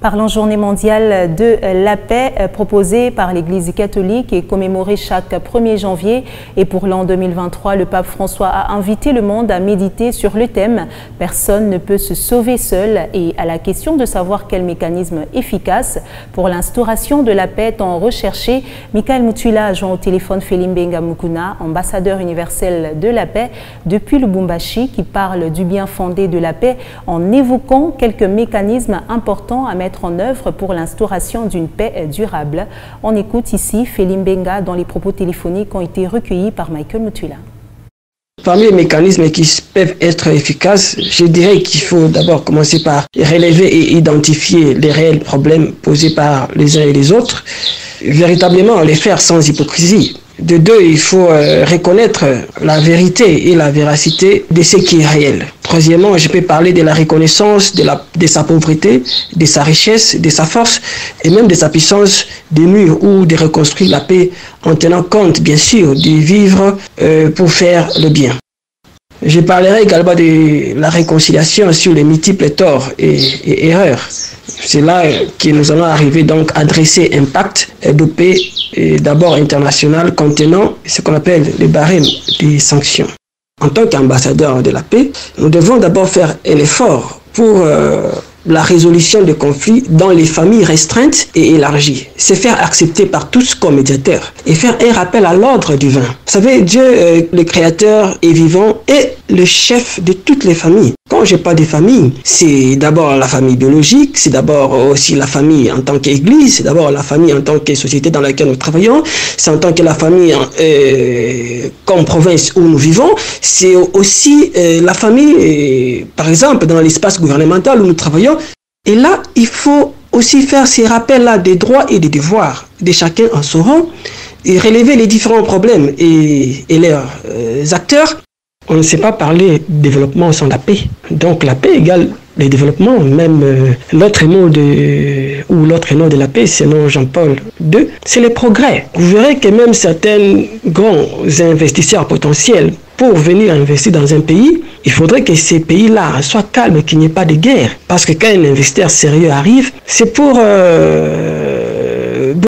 Parlons journée mondiale de la paix proposée par l'Église catholique et commémorée chaque 1er janvier. Et pour l'an 2023, le pape François a invité le monde à méditer sur le thème « Personne ne peut se sauver seul » et à la question de savoir quel mécanisme efficace pour l'instauration de la paix tant recherché. Michael Mutula a joint au téléphone Felimbenga Mukuna, ambassadeur universel de la paix depuis Lubumbashi, qui parle du bien fondé de la paix en évoquant quelques mécanismes importants à mettre en œuvre pour l'instauration d'une paix durable. On écoute ici Felimbenga dont les propos téléphoniques ont été recueillis par Michael Mutula. Parmi les mécanismes qui peuvent être efficaces, je dirais qu'il faut d'abord commencer par relever et identifier les réels problèmes posés par les uns et les autres, véritablement les faire sans hypocrisie. De deux, il faut reconnaître la vérité et la véracité de ce qui est réel. Troisièmement, je peux parler de la reconnaissance de sa pauvreté, de sa richesse, de sa force et même de sa puissance de nuire ou de reconstruire la paix en tenant compte, bien sûr, de vivre pour faire le bien. Je parlerai également de la réconciliation sur les multiples torts et erreurs. C'est là que nous allons arriver donc à dresser un pacte de paix d'abord international contenant ce qu'on appelle les barèmes des sanctions. En tant qu'ambassadeur de la paix, nous devons d'abord faire un effort pour la résolution des conflits dans les familles restreintes et élargies. Se faire accepter par tous comme médiateur et faire un rappel à l'ordre divin. Vous savez, Dieu, le Créateur est vivant et le chef de toutes les familles. Quand je parle des familles, c'est d'abord la famille biologique, c'est d'abord aussi la famille en tant qu'église, c'est d'abord la famille en tant que société dans laquelle nous travaillons, c'est en tant que la famille comme province où nous vivons, c'est aussi la famille, par exemple, dans l'espace gouvernemental où nous travaillons. Et là, il faut aussi faire ces rappels-là des droits et des devoirs de chacun en son rang et relever les différents problèmes et leurs acteurs. On ne sait pas parler de développement sans la paix. Donc la paix égale le développement, même l'autre nom de la paix, c'est non Jean-Paul II, c'est le progrès. Vous verrez que même certains grands investisseurs potentiels, pour venir investir dans un pays, il faudrait que ces pays-là soient calmes, qu'il n'y ait pas de guerre. Parce que quand un investisseur sérieux arrive, c'est pour